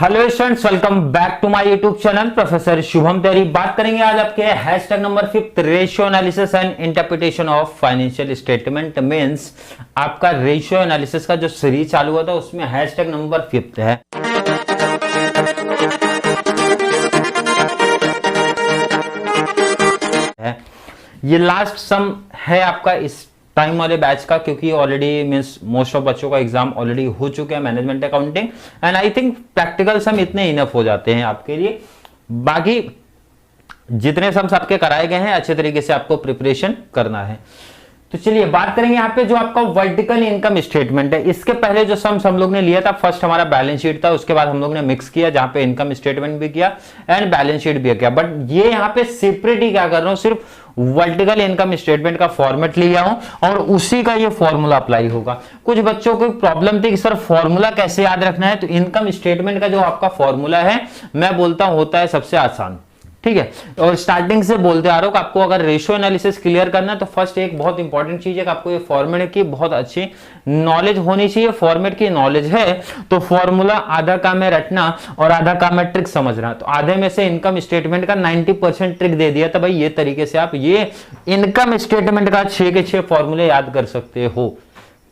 Hello students, welcome back to my YouTube channel professor Shubham तेरी। बात करेंगे आज आपके hashtag number 5 ratio analysis and interpretation of financial statement. Means आपका ratio analysis का जो सीरीज चालू हुआ था उसमें हैशटैग नंबर 5 है। ये लास्ट सम है आपका इस टाइम वाले बैच का, क्योंकि ऑलरेडी मींस मोस्ट ऑफ बच्चों का एग्जाम ऑलरेडी हो चुके हैं management accounting and I think practical some इतने इनफ हो जाते हैं आपके लिए। बाकी जितने सम्स आपके कराए गए हैं अच्छे तरीके से आपको प्रिपरेशन करना है। तो चलिए बात करेंगे यहाँ पे जो आपका वर्टिकल इनकम स्टेटमेंट है। इसके पहले जो सम्स हम लोग ने लिया था, फर्स्ट हमारा बैलेंस शीट था, उसके बाद हम लोग ने मिक्स किया जहां पे इनकम स्टेटमेंट भी किया एंड बैलेंस शीट भी किया। बट ये यहाँ पे सेपरेट ही क्या कर रहा हूं, सिर्फ वर्टिकल इनकम स्टेटमेंट का फॉर्मेट लिया हूं और उसी का ये फॉर्मूला अप्लाई होगा। कुछ बच्चों को प्रॉब्लम थी कि सर फॉर्मूला कैसे याद रखना है, तो इनकम स्टेटमेंट का जो आपका फॉर्मूला है मैं बोलता हूं होता है सबसे आसान, ठीक है। और स्टार्टिंग से बोलते आ रहा हूं कि आपको अगर रेशियो एनालिसिस क्लियर करना है तो फर्स्ट एक बहुत इंपॉर्टेंट चीज है कि आपको ये फॉर्मेट की बहुत अच्छी नॉलेज होनी चाहिए। फॉर्मेट की नॉलेज है तो फॉर्मूला आधा काम है रटना और आधा काम है ट्रिक समझना। तो आधे में से इनकम स्टेटमेंट का 90% ट्रिक दे दिया, तो भाई ये तरीके से आप ये इनकम स्टेटमेंट का 6 के 6 फॉर्मूले याद कर सकते हो।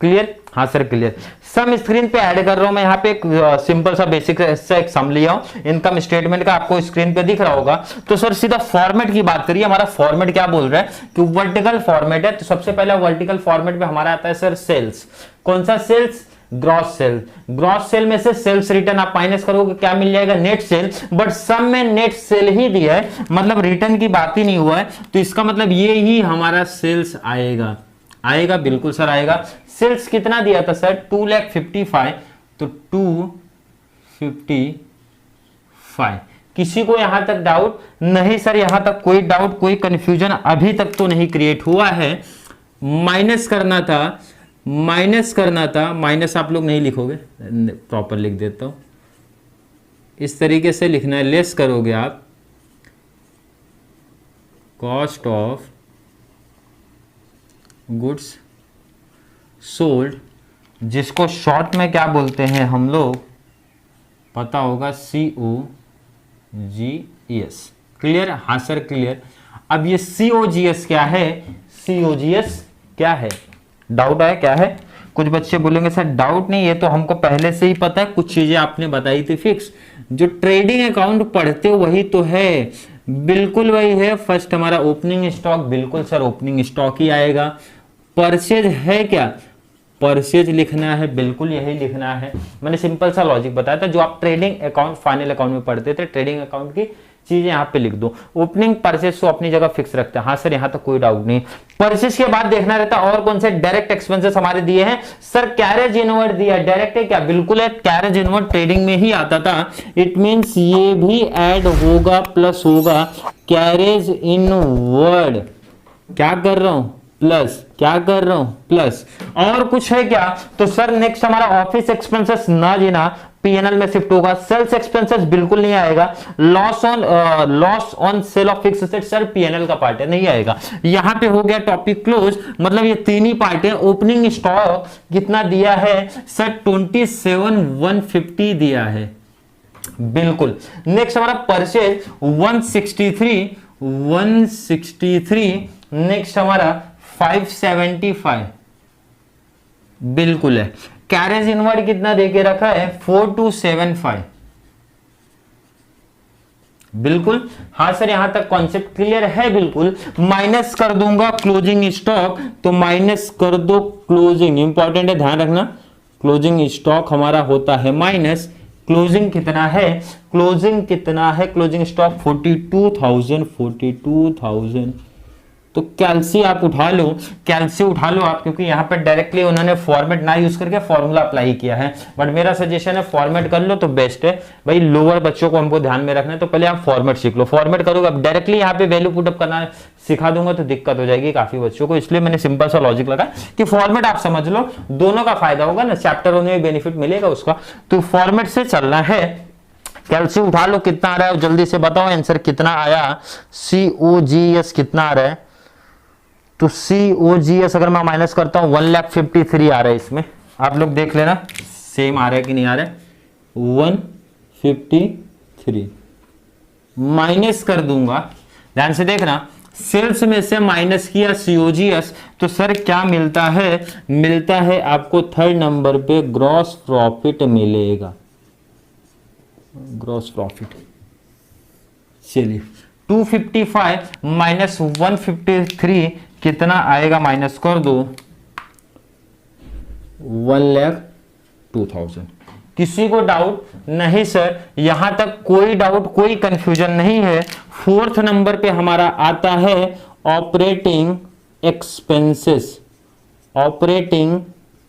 क्लियर? हाँ सर क्लियर। सम स्क्रीन पे ऐड कर रहा हूं मैं यहाँ पे एक सिंपल सा बेसिक सा एक सम लिया हूं इनकम स्टेटमेंट का, आपको स्क्रीन पे दिख रहा होगा। तो सर सीधा फॉर्मेट की बात करिए, हमारा फॉर्मेट क्या बोल रहा है कि वर्टिकल फॉर्मेट है। तो सबसे पहला वर्टिकल फॉर्मेट में हमारा आता है सर सेल्स। कौन सा sales? Gross sale. Gross sale में से सेल्स रिटर्न आप माइनस करोगे, क्या मिल जाएगा? Net cell. बट सम में नेट सेल ही दिया है, मतलब रिटर्न की बात ही नहीं हुआ है, तो इसका मतलब ये ही हमारा सेल्स आएगा। आएगा बिल्कुल सर आएगा। सेल्स कितना दिया था सर? 2,55,000, तो 255। किसी को यहां तक डाउट नहीं सर? यहां तक कोई डाउट कोई कंफ्यूजन अभी तक तो नहीं क्रिएट हुआ है। माइनस करना था, माइनस आप लोग नहीं लिखोगे, प्रॉपर लिख देता हूं, इस तरीके से लिखना है। लेस करोगे आप कॉस्ट ऑफ गुड्स सोल्ड, जिसको शॉर्ट में क्या बोलते हैं हम लोग, पता होगा, COGS। क्लियर? हाँ सर क्लियर। अब ये COGS क्या है? COGS क्या है? डाउट है क्या है? कुछ बच्चे बोलेंगे सर डाउट नहीं, ये तो हमको पहले से ही पता है, कुछ चीजें आपने बताई थी फिक्स। जो ट्रेडिंग अकाउंट पढ़ते हो वही तो है, बिल्कुल वही है। फर्स्ट हमारा ओपनिंग स्टॉक, बिल्कुल सर ओपनिंग स्टॉक ही आएगा। परचेज है क्या? परचेज लिखना है, बिल्कुल यही लिखना है। मैंने सिंपल सा लॉजिक बताया था जो आप ट्रेडिंग अकाउंट फाइनल अकाउंट में पढ़ते थे, ट्रेडिंग अकाउंट की चीजें यहाँ पे लिख दो। ओपनिंग परचेज तो अपनी जगह फिक्स रखते हैं। हाँ सर यहाँ तक कोई डाउट नहीं। परचेज के बाद देखना रहता और कौन से डायरेक्ट एक्सपेंसेस हमारे दिए हैं सर? कैरेज इनवर्ड दिया। डायरेक्ट है क्या? बिल्कुल है, कैरेज इनवर्ड ट्रेडिंग में ही आता था। इट मींस ये भी ऐड होगा प्लस होगा। कैरेज इनवर्ड क्या कर रहा हूं? प्लस। क्या कर रहा हूं? प्लस। और कुछ है क्या? तो सर नेक्स्ट हमारा ऑफिस एक्सपेंसेस ना जीना पीएनएल में शिफ्ट होगा। सेल्स एक्सपेंसेस बिल्कुल नहीं आएगा। Loss on sale of fixed asset sir PNL का पार्ट है, नहीं आएगा। यहां पे हो गया टॉपिक क्लोज, मतलब ये तीन ही पार्ट है। ओपनिंग स्टॉक कितना दिया है सर? 27,150 दिया है, बिल्कुल। नेक्स्ट हमारा परचेज 163, नेक्स्ट हमारा 575 बिल्कुल है। कैरेज इनवर्ड कितना देके रखा है? 4275 बिल्कुल। हाँ सर यहां तक कॉन्सेप्ट क्लियर है, बिल्कुल। माइनस कर दूंगा क्लोजिंग स्टॉक, तो माइनस कर दो क्लोजिंग, इंपॉर्टेंट है ध्यान रखना। क्लोजिंग स्टॉक हमारा होता है माइनस क्लोजिंग कितना है? क्लोजिंग कितना है? Closing stock 42,000। तो कैल्सी आप उठा लो, कैल्सी उठा लो आप, क्योंकि यहां पर डायरेक्टली उन्होंने फॉर्मेट ना यूज करके फॉर्मूला अप्लाई किया है। बट मेरा सजेशन है फॉर्मेट कर लो तो बेस्ट है भाई। लोअर बच्चों को हमको ध्यान में रखना है, तो पहले आप फॉर्मेट सीख लो। फॉर्मेट करोगे, अब डायरेक्टली यहाँ पे वैल्यू पुटअप करना सिखा दूंगा तो दिक्कत हो जाएगी काफी बच्चों को, इसलिए मैंने सिंपल सा लॉजिक लगा कि फॉर्मेट आप समझ लो, दोनों का फायदा होगा ना, चैप्टर होने में बेनिफिट मिलेगा उसका। तो फॉर्मेट से चलना है। कैल्सी उठा लो, कितना आ रहा है जल्दी से बताओ आंसर कितना आया। COGS कितना आ रहा है? तो COGS अगर मैं माइनस करता हूं 1,53,000 आ रहा है इसमें, आप लोग देख लेना सेम आ रहा है कि नहीं आ रहा है। 53 माइनस कर दूंगा, ध्यान से देखना, सेल्स में से माइनस किया सीओजीएस, तो सर क्या मिलता है, मिलता है आपको थर्ड नंबर पे ग्रॉस प्रॉफिट मिलेगा, ग्रॉस प्रॉफिट। चलिए 255 माइनस 153 कितना आएगा, माइनस कर दो 1,02,000। किसी को डाउट नहीं सर, यहां तक कोई डाउट कोई कंफ्यूजन नहीं है। फोर्थ नंबर पे हमारा आता है ऑपरेटिंग एक्सपेंसेस, ऑपरेटिंग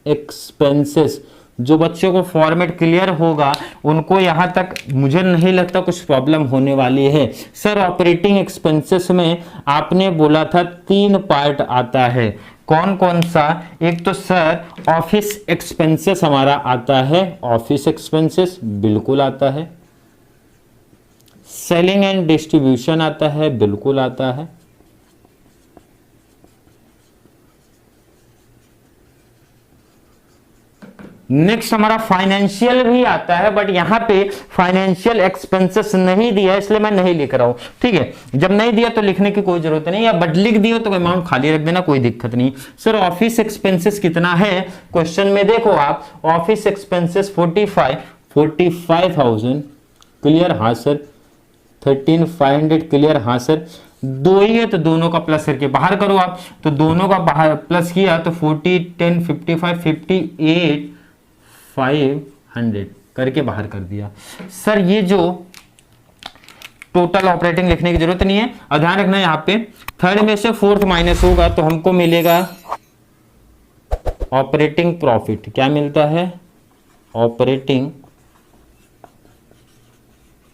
एक्सपेंसेस। जो बच्चों को फॉर्मेट क्लियर होगा उनको यहां तक मुझे नहीं लगता कुछ प्रॉब्लम होने वाली है। सर ऑपरेटिंग एक्सपेंसेस में आपने बोला था 3 पार्ट आता है, कौन कौन सा? एक तो सर ऑफिस एक्सपेंसेस हमारा आता है, ऑफिस एक्सपेंसेस बिल्कुल आता है। सेलिंग एंड डिस्ट्रीब्यूशन आता है, बिल्कुल आता है। नेक्स्ट हमारा फाइनेंशियल भी आता है, बट यहां पे फाइनेंशियल एक्सपेंसेस नहीं दिया इसलिए मैं नहीं लिख रहा हूं, ठीक है। जब नहीं दिया तो लिखने की कोई जरूरत नहीं, या बट लिख दियो तो अमाउंट खाली रख देना, कोई दिक्कत नहीं। सर ऑफिस एक्सपेंसेस कितना है, क्वेश्चन में देखो आप, ऑफिस एक्सपेंसेस 45,000 क्लियर, हाँ सर। 13,500 क्लियर, हाँ सर। दो ही है तो दोनों का प्लस करके बाहर करो आप, तो दोनों का बाहर प्लस किया तो 40, 10, 55, 58,500 करके बाहर कर दिया। सर ये जो टोटल ऑपरेटिंग लिखने की जरूरत नहीं है, और ध्यान रखना यहाँ पे थर्ड में से फोर्थ माइनस होगा तो हमको मिलेगा ऑपरेटिंग प्रॉफिट। क्या मिलता है? Operating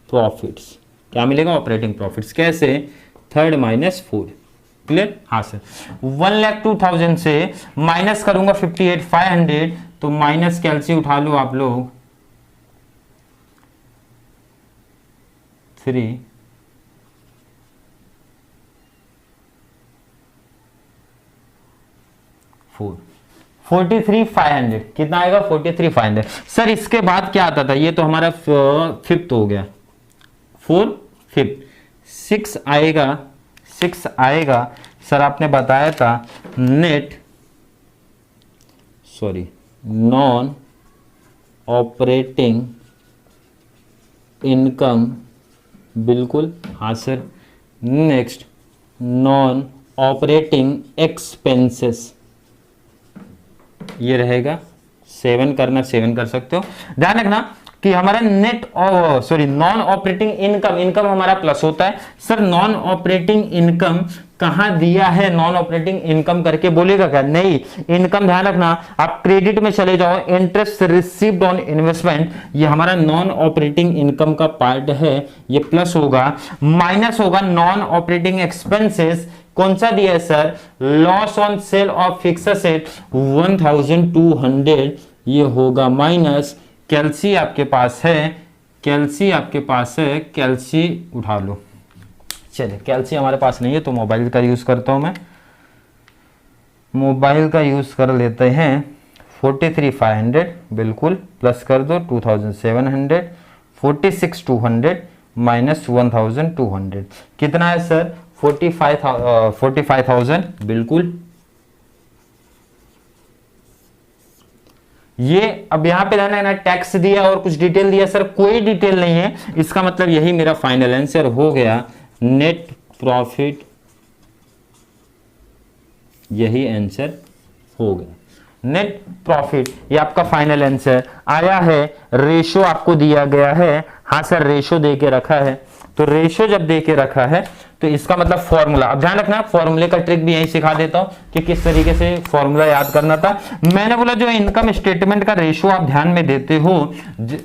profits. क्या मिलेगा? Operating profits. कैसे? Third minus 4, clear? हाँ सर। 1,02,000 से माइनस करूंगा 58,500, तो माइनस कैलसी उठा लो आप लोग 3, 4, 43,500 कितना आएगा? 43,500। सर इसके बाद क्या आता था? ये तो हमारा फिफ्थ हो गया, 4 फिफ्थ। 6 आएगा, 6 आएगा सर आपने बताया था net, sorry non operating income, बिल्कुल हाँ sir. Next non operating expenses, ये रहेगा 7 करना, 7 कर सकते हो। ध्यान रखना कि हमारा net sorry non operating income, income हमारा प्लस होता है। सर नॉन ऑपरेटिंग इनकम कहां दिया है? नॉन ऑपरेटिंग इनकम करके बोलेगा क्या? नहीं, इनकम ध्यान रखना, आप क्रेडिट में चले जाओ, इंटरेस्ट रिसीव्ड ऑन इन्वेस्टमेंट, ये हमारा नॉन ऑपरेटिंग इनकम का पार्ट है, ये प्लस होगा। माइनस होगा नॉन ऑपरेटिंग एक्सपेंसेस, कौन सा दिया है sir? Loss on sale of fix asset 1,200, ये होगा माइनस। कैल्सी आपके पास है, कैल्सी आपके पास है, कैल्सी उठा लो। चलिए कैल्सी हमारे पास नहीं है तो मोबाइल का यूज करता हूं मैं, मोबाइल का यूज कर लेते हैं। 43,500 बिल्कुल, प्लस कर दो 2,700, 46,200 माइनस 1,200 कितना है सर? 45,000 बिल्कुल। ये अब यहां पे ध्यान रखना, टैक्स दिया और कुछ डिटेल दिया, सर कोई डिटेल नहीं है, इसका मतलब यही मेरा फाइनल आंसर हो गया, नेट प्रॉफिट, यही आंसर हो गया नेट प्रॉफिट। ये आपका फाइनल आंसर आया है। रेशो आपको दिया गया है, हाँ सर रेशो दे के रखा है, तो रेशो जब दे के रखा है तो इसका मतलब फॉर्मूला, अब ध्यान रखना फॉर्मूले का ट्रिक भी यही सिखा देता हूं कि किस तरीके से फॉर्मूला याद करना था। मैंने बोला जो इनकम स्टेटमेंट का रेशो आप ध्यान में देते हो,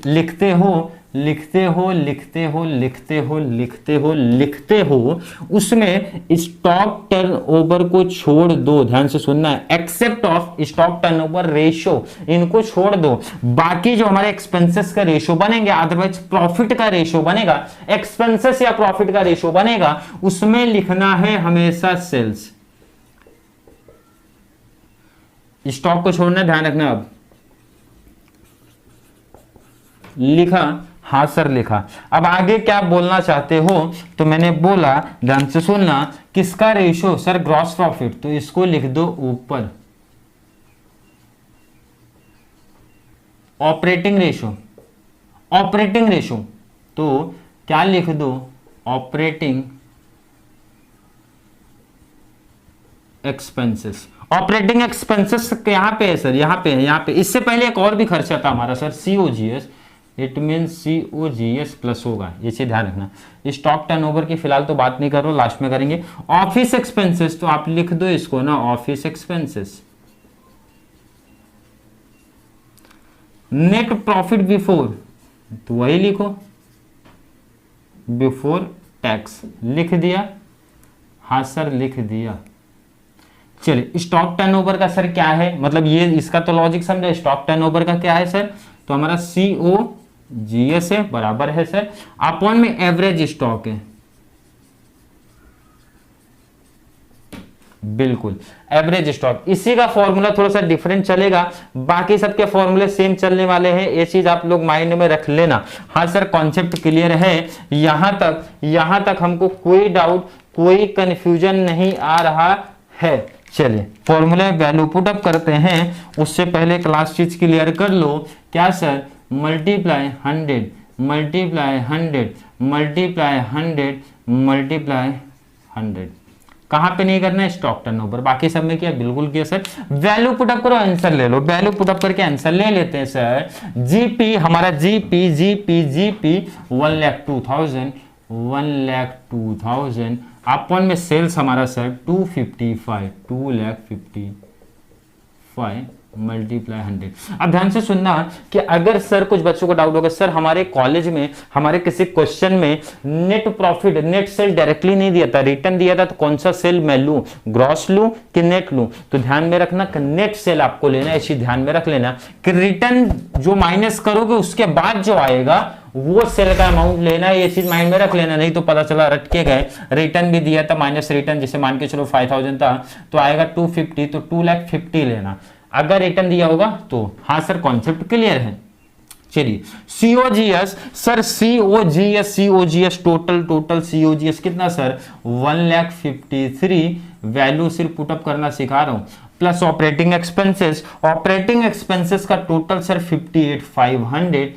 लिखते हो लिखते हो लिखते हो लिखते हो लिखते हो लिखते हो, उसमें स्टॉक टर्नओवर को छोड़ दो, ध्यान से सुनना है, except of stock turnover ratio, इनको छोड़ दो, बाकी जो हमारे एक्सपेंसेस का रेशो बनेंगे, अदरवाइज प्रॉफिट का रेशो बनेगा, एक्सपेंसेस या प्रॉफिट का रेशो बनेगा, उसमें लिखना है हमेशा सेल्स। स्टॉक को छोड़ना, ध्यान रखना। अब लिखा हाँ सर लिखा। अब आगे क्या बोलना चाहते हो, तो मैंने बोला ध्यान से सुनना, किसका रेशो सर, ग्रॉस प्रॉफिट, तो इसको लिख दो ऊपर, ऑपरेटिंग रेशो, ऑपरेटिंग रेशो, तो क्या लिख दो, ऑपरेटिंग एक्सपेंसेस। ऑपरेटिंग एक्सपेंसेस यहाँ पे है सर, यहाँ पे है, यहाँ पे। इससे पहले एक और भी खर्चा था हमारा sir, COGS, it mean COGS plus होगा, ये चीज ध्यान रखना। स्टॉक टर्नओवर की फिलहाल तो बात नहीं कर रहा, लास्ट में करेंगे। ऑफिस एक्सपेंसेस, तो आप लिख दो इसको ना, office expenses. Net profit before, तो वही लिखो, बिफोर टैक्स, लिख दिया, हाँ सर लिख दिया। चलिए स्टॉक टर्नओवर का सर क्या है, मतलब ये इसका तो लॉजिक समझे। स्टॉक टर्नओवर का क्या है सर, तो हमारा सीओजीएस है, बराबर है सर, अपॉन में एवरेज स्टॉक है, बिल्कुल एवरेज स्टॉक। इसी का फॉर्मूला थोड़ा सा डिफरेंट चलेगा, बाकी सबके फॉर्मूले सेम चलने वाले हैं, ये चीज आप लोग माइंड में रख लेना। हाँ सर कॉन्सेप्ट क्लियर है, यहां तक हमको कोई डाउट, कोई कंफ्यूजन नहीं आ रहा है। चलिए फॉर्मूले वैल्यू पुट अप करते हैं, उससे पहले क्लास चीज क्लियर कर लो। क्या sir, multiply 100 multiply 100 multiply 100 multiply 100। कहां पे नहीं करना है, स्टॉक टर्नओवर, बाकी सब में किया, बिल्कुल किया सर। वैल्यू पुटअप करो, आंसर ले लो, वैल्यू पुटअप करके आंसर ले लेते हैं सर। जीपी हमारा जीपी 1,02,000 अपन में सेल्स हमारा सर 2,55 मल्टीप्लाई 100। अब ध्यान से सुनना कि अगर सर कुछ बच्चों को डाउट होगा, सर हमारे कॉलेज में हमारे किसी क्वेश्चन में net profit, net cell directly नहीं दिया था, रिटर्न दिया था, तो कौन सा सेल मैं लूं, ग्रॉस लूं कि नेट लूं, तो ध्यान में रखना कि नेट सेल आपको लेना है। इसी ध्यान में रख लेना कि रिटर्न जो माइनस करोगे उसके बाद जो आएगा वो सेल का अमाउंट लेना है, ये चीज माइंड में रख लेना, नहीं तो पता चला रटके गए, रिटर्न भी दिया था माइनस रिटर्न, जैसे मान के चलो 5,000 था तो आएगा 250, तो 2,50,000 लेना अगर रिटर्न दिया होगा तो। हाँ सर कॉन्सेप्ट क्लियर है। चलिए COGS sir, COGS total COGS कितना सर, 1,53,000, वैल्यू सिर्फ पुटअप करना सिखा रहा हूं, plus operating expenses, operating expenses का टोटल सर 58,500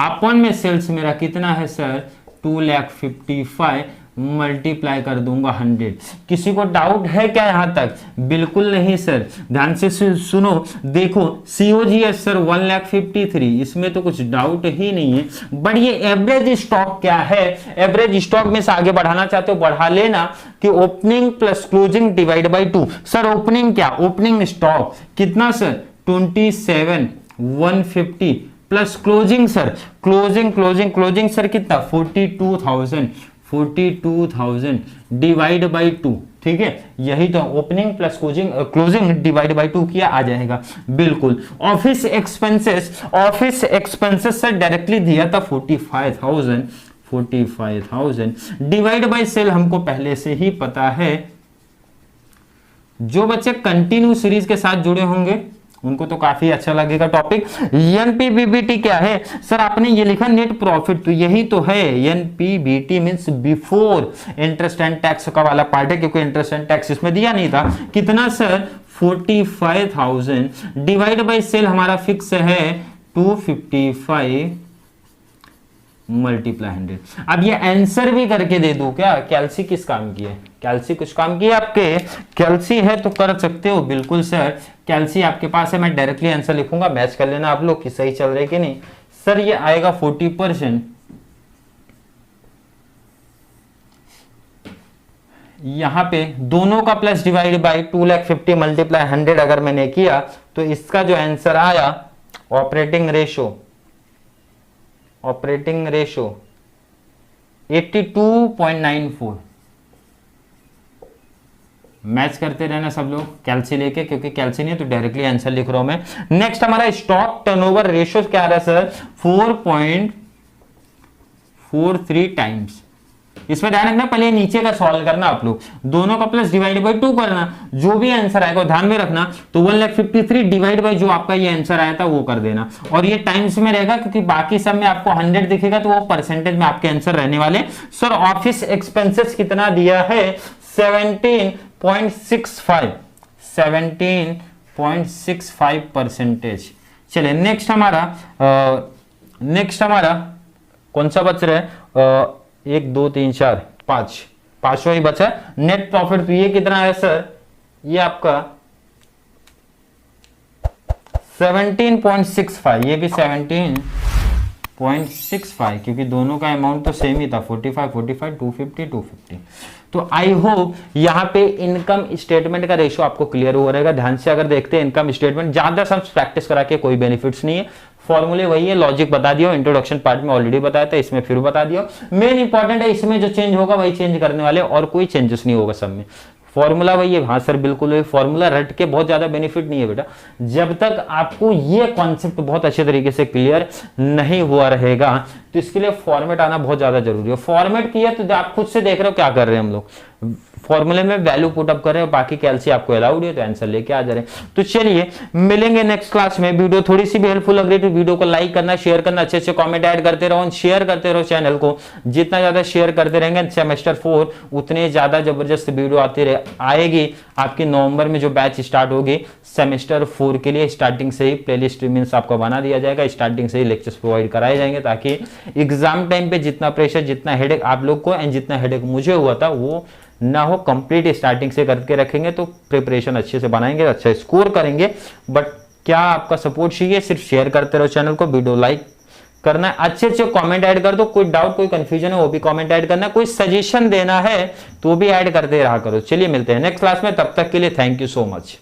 अपन में सेल्स मेरा कितना है सर, 2,55,000 मल्टीप्लाई कर दूंगा 100। किसी को डाउट है क्या यहां तक, बिल्कुल नहीं सर, ध्यान से सुनो, देखो सीओजीएस सर 1,53,000, इसमें तो कुछ डाउट ही नहीं है, बट ये एवरेज स्टॉक क्या है, एवरेज स्टॉक में से आगे बढ़ाना चाहते हो बढ़ा लेना कि opening plus closing divide by 2। Sir opening क्या, ओपनिंग स्टॉक कितना sir 27,150 plus closing sir, closing sir कितना 42,000 डिवाइड बाई 2, ठीक है, यही तो opening plus closing divide by 2 किया आ जाएगा, बिल्कुल। ऑफिस एक्सपेंसेस सर डायरेक्टली दिया था 45,000 डिवाइड बाई सेल हमको पहले से ही पता है। जो बच्चे कंटिन्यू सीरीज के साथ जुड़े होंगे उनको तो काफी अच्छा लगेगा टॉपिक। एनपीबीटी क्या है सर, आपने ये लिखा नेट प्रॉफिट, तो यही तो है, NPBT means before interest and tax का वाला पार्ट है, क्योंकि इंटरेस्ट एंड टैक्स इसमें दिया नहीं था। कितना सर 45,000 डिवाइड बाई सेल हमारा फिक्स है 255 मल्टीप्लाई 100। अब ये आंसर भी करके दे दूं क्या, कैल्सी किस काम की है, कैल्सी कुछ काम की है आपके, कैल्सी है तो कर सकते हो, बिल्कुल सर कैल्सी आपके पास है, मैं डायरेक्टली आंसर लिखूंगा, मैच कर लेना आप लोग कि सही चल रहे हैं कि नहीं। सर ये आएगा 40%, यहां पे दोनों का प्लस डिवाइड बाई 2,50,000 मल्टीप्लाई 100 अगर मैंने किया तो इसका जो आंसर आया ऑपरेटिंग रेशो 82.94। मैच करते रहना सब लोग कैल्सी लेके, क्योंकि कैल्सी नहीं तो डायरेक्टली आंसर लिख रहा हूं मैं। नेक्स्ट हमारा स्टॉक टर्नओवर रेशियो क्या आ रहा है सर, 4.43 टाइम्स। इसमें ध्यान रखना, पहले नीचे का सॉल्व करना आप लोग, दोनों का प्लस डिवाइड बाई 2 करना, जो भी आंसर आएगा ध्यान में रखना। तो 1,53,000 डिवाइड बाई जो आपका ये आंसर आया था वो कर देना, और ये टाइम्स में रहेगा क्योंकि बाकी सब में आपको 100 दिखेगा तो वो परसेंटेज में आपके आंसर रहने वाले। सर ऑफिस एक्सपेंसेस कितना दिया है? 17.65, 17.65%। चलिए नेक्स्ट हमारा कौन सा बच रहा है? 1 2 3 4 5, पांचवा ही बचा। नेट प्रॉफिट, तो ये कितना है सर? ये आपका 17.65, ये भी 17.65, क्योंकि दोनों का अमाउंट तो सेम ही था, 45 45 250 250। तो आई होप यहाँ पे इनकम स्टेटमेंट का रेशियो आपको क्लियर हो रहेगा। ध्यान से अगर देखते हैं इनकम स्टेटमेंट, ज्यादा सम्स प्रैक्टिस करा के कोई बेनिफिट्स नहीं है, फॉर्मूले वही है, लॉजिक बता दिया, इंट्रोडक्शन पार्ट में ऑलरेडी बताया था, इसमें फिर बता दिया। मेन इंपॉर्टेंट है इसमें जो चेंज होगा वही चेंज करने वाले, और कोई चेंजेस नहीं होगा सब में, फॉर्मूला वही है। हाँ सर बिल्कुल वही फॉर्मूला, रट के बहुत ज्यादा बेनिफिट नहीं है बेटा, जब तक आपको ये कॉन्सेप्ट बहुत अच्छे तरीके से क्लियर नहीं हुआ रहेगा। तो इसके लिए फॉर्मेट आना बहुत ज्यादा जरूरी है। फॉर्मेट किया तो आप खुद से देख रहे हो क्या कर रहे हैं हम लोग, फॉर्मूले में वैल्यू पुटअप कर रहे हो, बाकी कैलसी आपको अलाउड है तो आंसर लेके आ जा रहे हैं। तो चलिए मिलेंगे नेक्स्ट क्लास में। वीडियो थोड़ी सी भी हेल्पफुल लग रही है तो वीडियो को लाइक करना, शेयर करना, अच्छे अच्छे कमेंट ऐड करते रहो, शेयर करते रहो चैनल को। जितना ज्यादा शेयर करते रहेंगे सेमेस्टर 4 उतने ज्यादा जबरदस्त वीडियो आती आएगी। आपकी नवंबर में जो बैच स्टार्ट होगी सेमेस्टर 4 के लिए, स्टार्टिंग से ही प्लेलिस्ट मींस आपको बना दिया जाएगा, स्टार्टिंग से ही लेक्चर्स प्रोवाइड कराए जाएंगे, ताकि एग्जाम टाइम पे जितना प्रेशर, जितना हेडेक आप लोग को एंड जितना हेडेक मुझे हुआ था वो ना हो। कंप्लीट स्टार्टिंग से करके रखेंगे तो प्रिपरेशन अच्छे से बनाएंगे, अच्छा स्कोर करेंगे। बट क्या आपका सपोर्ट चाहिए? सिर्फ शेयर करते रहो चैनल को, वीडियो लाइक करना है, अच्छे अच्छे कमेंट ऐड कर दो, कोई डाउट कोई कंफ्यूजन है वो भी कमेंट ऐड करना है, कोई सजेशन देना है तो भी ऐड करते रहा करो। चलिए मिलते हैं नेक्स्ट क्लास में, तब तक के लिए थैंक यू सो मच।